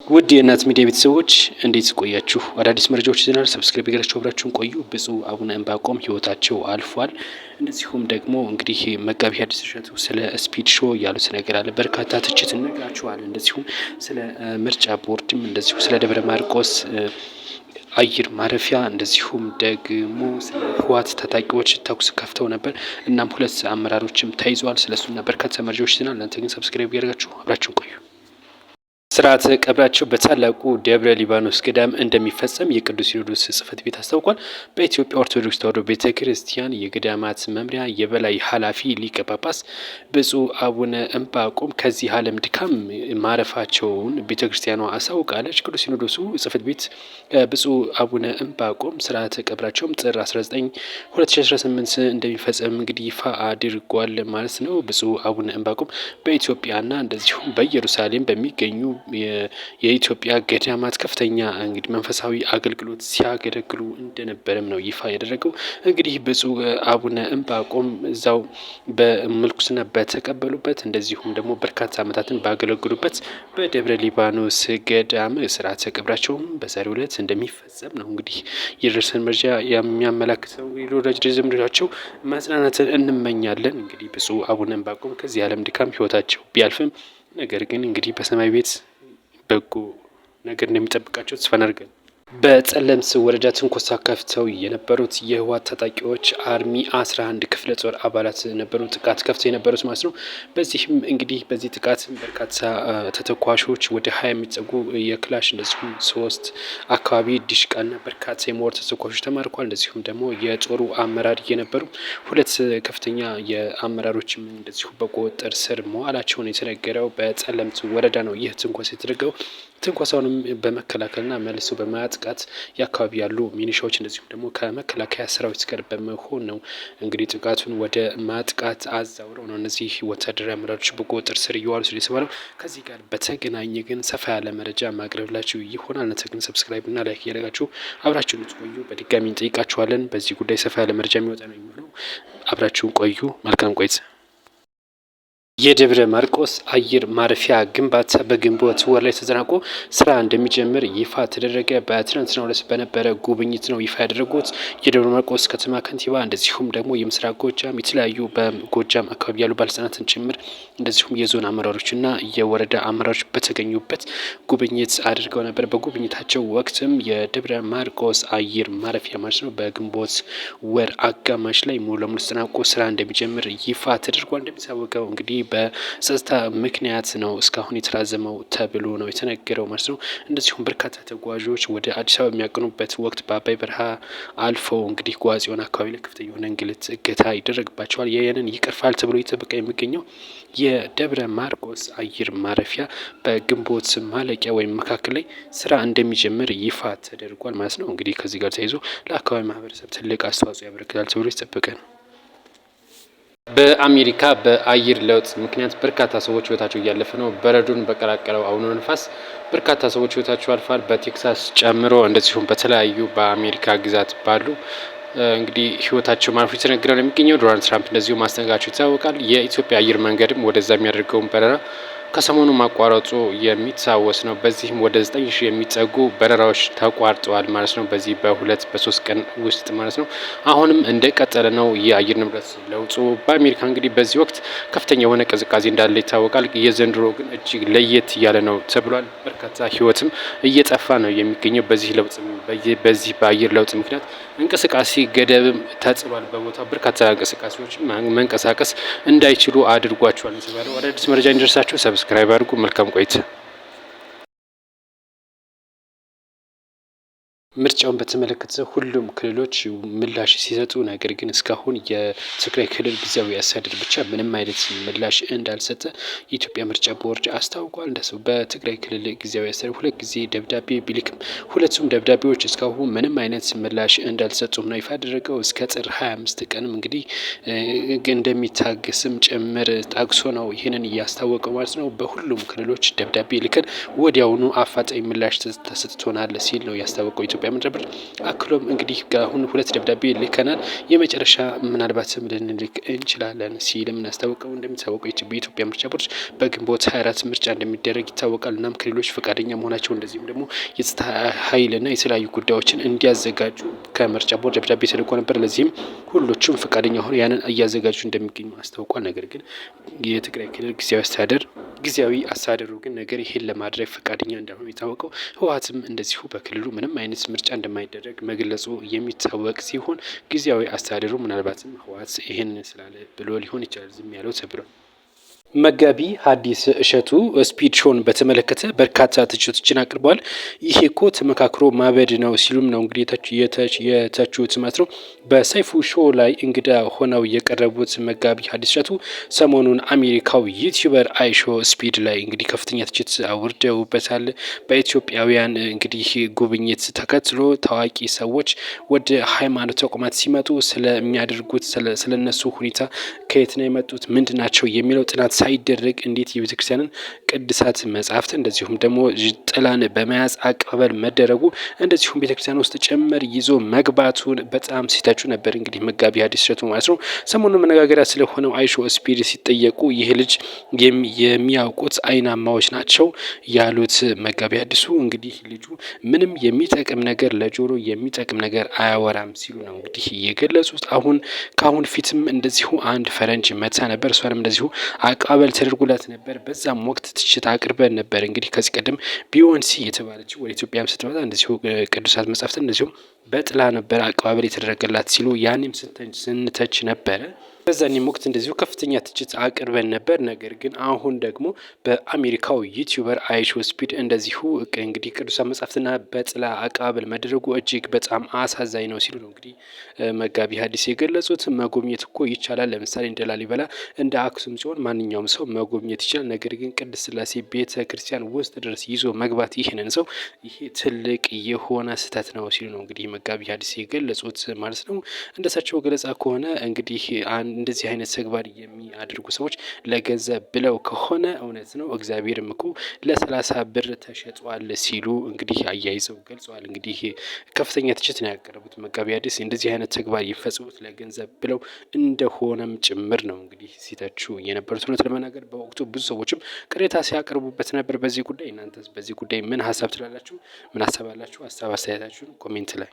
ውድ የእናት ሚዲያ ቤተሰቦች እንዴት ቆያችሁ? አዳዲስ መረጃዎች ይዘናል። ሰብስክራይብ ያደረጋችሁ አብራችሁን ቆዩ። ብፁዕ አቡነ ዕንባቆም ህይወታቸው አልፏል። እንደዚሁም ደግሞ እንግዲህ መጋቢ ሐዲስ እሸቱ ስለ ስፒድ ሾው ያሉት ነገር አለ። በርካታ ትችት እነግራችኋል። እንደዚሁም ስለ ምርጫ ቦርድም እንደዚሁ ስለ ደብረ ማርቆስ አየር ማረፊያ እንደዚሁም ደግሞ ስለ ህወሓት ታጣቂዎች ተኩስ ከፍተው ነበር። እናም ሁለት አመራሮችም ተይዘዋል። ስለሱና በርካታ መረጃዎች ይዘናል። እናንተ ግን ሰብስክራይብ ያደረጋችሁ አብራችሁን ቆዩ። ስርዓተ ቀብራቸው በታላቁ ደብረ ሊባኖስ ገዳም እንደሚፈጸም የቅዱስ ሲኖዶስ ጽሕፈት ቤት አስታውቋል። በኢትዮጵያ ኦርቶዶክስ ተዋሕዶ ቤተ ክርስቲያን የገዳማት መምሪያ የበላይ ኃላፊ ሊቀ ጳጳስ ብፁዕ አቡነ ዕንባቆም ከዚህ ዓለም ድካም ማረፋቸውን ቤተ ክርስቲያኗ አሳውቃለች። ቅዱስ ሲኖዶሱ ጽሕፈት ቤት ብፁዕ አቡነ ዕንባቆም ስርዓተ ቀብራቸውም ጥር 19 2018 እንደሚፈጸም እንግዲህ ይፋ አድርጓል ማለት ነው። ብፁዕ አቡነ ዕንባቆም በኢትዮጵያና እንደዚሁም በኢየሩሳሌም በሚገኙ የኢትዮጵያ ገዳማት ከፍተኛ እንግዲህ መንፈሳዊ አገልግሎት ሲያገለግሉ እንደነበረም ነው ይፋ ያደረገው። እንግዲህ ብፁዕ አቡነ ዕንባቆም እዛው በምልኩስና በተቀበሉበት እንደዚሁም ደግሞ በርካታ ዓመታትን ባገለግሉበት በደብረ ሊባኖስ ገዳም ስርዓተ ቀብራቸውም በዛሬው ዕለት እንደሚፈጸም ነው እንግዲህ የደረሰን መረጃ የሚያመላክተው። የወዳጅ ዘመዶቻቸው መጽናናትን እንመኛለን። እንግዲህ ብፁዕ አቡነ ዕንባቆም ከዚህ ዓለም ድካም ህይወታቸው ቢያልፍም ነገር ግን እንግዲህ በሰማይ ቤት በጎ ነገር እንደሚጠብቃቸው ተስፋ እናደርጋለን። በጸለምት ወረዳ ትንኮሳ ከፍተው የነበሩት የህወሓት ታጣቂዎች አርሚ 11 ክፍለ ጦር አባላት ነበሩ ጥቃት ከፍተው የነበሩት ማለት ነው። በዚህም እንግዲህ በዚህ ጥቃት በርካታ ተተኳሾች ወደ 20 የሚጠጉ የክላሽ እንደዚሁም 3 አካባቢ ዲሽቃና በርካታ የሞርተር ተተኳሾች ተማርኳል። እንደዚሁም ደግሞ የጦሩ አመራር የነበሩ ሁለት ከፍተኛ የአመራሮችም እንደዚሁ በቁጥጥር ስር መዋላቸውን የተነገረው በጸለምት ወረዳ ነው ይህ ትንኮሳ የተደረገው። ትንኮሳውንም በመከላከልና መልሶ በማጥቃት የአካባቢ ያሉ ሚኒሻዎች እንደዚሁም ደግሞ ከመከላከያ ሰራዊት ጋር በመሆን ነው እንግዲህ ጥቃቱን ወደ ማጥቃት አዛውረው ነው እነዚህ ወታደራዊ አመራሮች በቁጥጥር ስር እየዋሉ ስለ የተባለው። ከዚህ ጋር በተገናኘ ግን ሰፋ ያለ መረጃ ማቅረብላችሁ ይሆናል። እናንተ ግን ሰብስክራይብ እና ላይክ እያደረጋችሁ አብራችሁን ልትቆዩ በድጋሚ እንጠይቃችኋለን። በዚህ ጉዳይ ሰፋ ያለ መረጃ የሚወጣ ነው የሚሆነው። አብራችሁን ቆዩ። መልካም ቆይታ። የደብረ ማርቆስ አየር ማረፊያ ግንባታ በግንቦት ወር ላይ ተጠናቆ ስራ እንደሚጀምር ይፋ ተደረገ። በትናንትናው ዕለት በነበረ ጉብኝት ነው ይፋ ያደረጉት የደብረ ማርቆስ ከተማ ከንቲባ፣ እንደዚሁም ደግሞ የምስራቅ ጎጃም የተለያዩ በጎጃም አካባቢ ያሉ ባለስልጣናትን ጭምር እንደዚሁም የዞን አመራሮችና የወረዳ አመራሮች በተገኙበት ጉብኝት አድርገው ነበር። በጉብኝታቸው ወቅትም የደብረ ማርቆስ አየር ማረፊያ ማለት ነው በግንቦት ወር አጋማሽ ላይ ሙሉ ለሙሉ ተጠናቆ ስራ እንደሚጀምር ይፋ ተደርጓል። እንደሚታወቀው እንግዲህ በጸጥታ ምክንያት ነው እስካሁን የተራዘመው ተብሎ ነው የተነገረው ማለት ነው። እንደዚሁም በርካታ ተጓዦች ወደ አዲስ አበባ የሚያቀኑበት ወቅት በአባይ በረሃ አልፈው እንግዲህ ጓጽዮን አካባቢ ላይ ከፍተኛ የሆነ እንግልት እገታ ይደረግባቸዋል። ያንን ይቀርፋል ተብሎ እየተጠበቀ የሚገኘው የደብረ ማርቆስ አየር ማረፊያ በግንቦት ማለቂያ ወይም መካከል ላይ ስራ እንደሚጀምር ይፋ ተደርጓል ማለት ነው። እንግዲህ ከዚህ ጋር ተያይዞ ለአካባቢ ማህበረሰብ ትልቅ አስተዋጽኦ ያበረክታል ተብሎ የተጠበቀ ነው። በአሜሪካ በአየር ለውጥ ምክንያት በርካታ ሰዎች ህይወታቸው እያለፈ ነው። በረዶን በቀላቀለው አውሎ ነፋስ በርካታ ሰዎች ህይወታቸው አልፏል። በቴክሳስ ጨምሮ እንደዚሁም በተለያዩ በአሜሪካ ግዛት ባሉ እንግዲህ ህይወታቸው ማለፉ የተነገረ ነው የሚገኘው። ዶናልድ ትራምፕ እንደዚሁ ማስጠንቀቃቸው ይታወቃል። የኢትዮጵያ አየር መንገድም ወደዛ የሚያደርገውን በረራ ከሰሞኑ ማቋረጡ የሚታወስ ነው። በዚህም ወደ 9000 የሚጠጉ በረራዎች ተቋርጠዋል ማለት ነው። በዚህ በሁለት በሶስት ቀን ውስጥ ማለት ነው። አሁንም እንደቀጠለ ነው የአየር ንብረት ለውጡ በአሜሪካ። እንግዲህ በዚህ ወቅት ከፍተኛ የሆነ ቅዝቃዜ እንዳለ ይታወቃል። የዘንድሮ ግን እጅግ ለየት እያለ ነው ተብሏል። በርካታ ህይወትም እየጠፋ ነው የሚገኘው በዚህ በአየር ለውጥ ምክንያት እንቅስቃሴ ገደብም ተጥሏል። በቦታው በርካታ እንቅስቃሴዎች መንቀሳቀስ እንዳይችሉ አድርጓቸዋል የተባለው። አዳዲስ መረጃ እንዲደርሳችሁ ሰብስክራይብ አድርጉ። መልካም ቆይታ። ምርጫውን በተመለከተ ሁሉም ክልሎች ምላሽ ሲሰጡ፣ ነገር ግን እስካሁን የትግራይ ክልል ጊዜያዊ አስተዳደር ብቻ ምንም አይነት ምላሽ እንዳልሰጠ የኢትዮጵያ ምርጫ ቦርድ አስታውቋል። እንደሰው በትግራይ ክልል ጊዜያዊ አስተዳደር ሁለት ጊዜ ደብዳቤ ቢልክም ሁለቱም ደብዳቤዎች እስካሁን ምንም አይነት ምላሽ እንዳልሰጡም ነው ይፋ ያደረገው። እስከ ጥር 25 ቀንም እንግዲህ እንደሚታገስም ጭምር ጠቅሶ ነው ይህንን እያስታወቀው ማለት ነው። በሁሉም ክልሎች ደብዳቤ ልከን ወዲያውኑ አፋጣኝ ምላሽ ተሰጥቶናል ሲል ነው ያስታወቀው ኢትዮጵያ መረጃ ብር አክሎም እንግዲህ አሁን 2 ደብዳቤ ልከናል የመጨረሻ ምናልባትም ልንልክ እንችላለን ሲልም እናስታውቀው። እንደሚታወቀው በኢትዮጵያ ምርጫ ቦርድ በግንቦት 24 ምርጫ እንደሚደረግ ይታወቃል። እናም ክልሎች ፈቃደኛ መሆናቸው እንደዚሁም ደግሞ የጸጥታ ኃይልና የተለያዩ ጉዳዮችን እንዲያዘጋጁ ከምርጫ ቦርድ ደብዳቤ ተልኮ ነበር። ለዚህም ሁሎቹም ፈቃደኛ ሆኖ ያንን እያዘጋጁ እንደሚገኙ አስታውቋል። ነገር ግን የትግራይ ክልል ጊዜያዊ አስተዳደሩ ግን ነገር ይሄን ለማድረግ ፈቃደኛ እንዳልሆነ የታወቀው። ህወሓትም እንደዚሁ በክልሉ ምንም አይነት ምርጫ እንደማይደረግ መግለጹ የሚታወቅ ሲሆን ጊዜያዊ አስተዳደሩ ምናልባትም ህወሓት ይሄን ስላለ ብሎ ሊሆን ይችላል ዝም ያለው ተብሏል። መጋቢ ሐዲስ እሸቱ ስፒድ ሾውን በተመለከተ በርካታ ትችቶችን አቅርበዋል። ይሄ እኮ ተመካክሮ ማበድ ነው ሲሉም ነው እንግዲህ የተቹት ማለት ነው። በሰይፉ ሾው ላይ እንግዳ ሆነው የቀረቡት መጋቢ ሐዲስ እሸቱ ሰሞኑን አሜሪካው ዩቲዩበር አይሾ ስፒድ ላይ እንግዲህ ከፍተኛ ትችት አውርደውበታል። በኢትዮጵያውያን እንግዲህ ጉብኝት ተከትሎ ታዋቂ ሰዎች ወደ ሃይማኖት ተቋማት ሲመጡ ስለሚያደርጉት ስለነሱ ሁኔታ ከየት ነው የመጡት ምንድናቸው የሚለው ጥናት ሳይደረግ እንዴት የቤተክርስቲያንን ቅዱሳት መጻሕፍት እንደዚሁም ደግሞ ጥላን በመያዝ አቀባበል መደረጉ እንደዚሁም ቤተክርስቲያን ውስጥ ጭምር ይዞ መግባቱን በጣም ሲተቹ ነበር። እንግዲህ መጋቢ ሐዲስ እሸቱ ማለት ነው። ሰሞኑን መነጋገሪያ ስለሆነው አይሾ ስፒድ ሲጠየቁ ይህ ልጅ የሚያውቁት አይናማዎች ናቸው ያሉት መጋቢ ሐዲሱ እንግዲህ ልጁ ምንም የሚጠቅም ነገር ለጆሮ የሚጠቅም ነገር አያወራም ሲሉ ነው እንግዲህ የገለጹት። ከአሁን ፊትም እንደዚሁ አንድ ፈረንጅ መታ ነበር። እሷንም እንደዚሁ አቀባበል ተደርጎላት ነበር። በዛም ወቅት ትችት አቅርበን ነበር። እንግዲህ ከዚህ ቀደም ቢዮንሲ የተባለችው ወደ ኢትዮጵያም ስትመጣ እንደዚሁ ቅዱሳት መጻሕፍትን እንደዚሁ በጥላ ነበር አቀባበል የተደረገላት ሲሉ ያኔም ስንተች ነበረ። በዛኔም ወቅት እንደዚሁ ከፍተኛ ትችት አቅርበን ነበር። ነገር ግን አሁን ደግሞ በአሜሪካው ዩቲዩበር አይሾ ስፒድ እንደዚሁ እንግዲህ ቅዱሳት መጻሕፍትና በጥላ አቀባበል መደረጉ እጅግ በጣም አሳዛኝ ነው ሲሉ ነው እንግዲህ መጋቢ ሐዲስ የገለጹት። መጎብኘት እኮ ይቻላል። ለምሳሌ እንደ ላሊበላ እንደ አክሱም ሲሆን ማንኛውም ሰው መጎብኘት ይችላል። ነገር ግን ቅድስት ሥላሴ ቤተ ክርስቲያን ውስጥ ድረስ ይዞ መግባት ይህንን ሰው ይሄ ትልቅ የሆነ ስህተት ነው ሲሉ ነው እንግዲህ መጋቢ ሐዲስ የገለጹት ማለት ነው። እንደሳቸው ገለጻ ከሆነ እንግዲህ እንደዚህ አይነት ተግባር የሚያደርጉ ሰዎች ለገንዘብ ብለው ከሆነ እውነት ነው እግዚአብሔርም እኮ ለ30 ብር ተሸጧል ሲሉ እንግዲህ አያይዘው ገልጸዋል። እንግዲህ ከፍተኛ ትችት ነው ያቀረቡት መጋቢ ሐዲስ እንደዚህ አይነት ተግባር ይፈጽሙት ለገንዘብ ብለው እንደሆነም ጭምር ነው እንግዲህ ሲተቹ የነበሩት። እውነት ለመናገር በወቅቱ ብዙ ሰዎችም ቅሬታ ሲያቀርቡበት ነበር በዚህ ጉዳይ። እናንተስ በዚህ ጉዳይ ምን ሀሳብ ትላላችሁ? ምን ሀሳብ አላችሁ? ሀሳብ አስተያየታችሁን ኮሜንት ላይ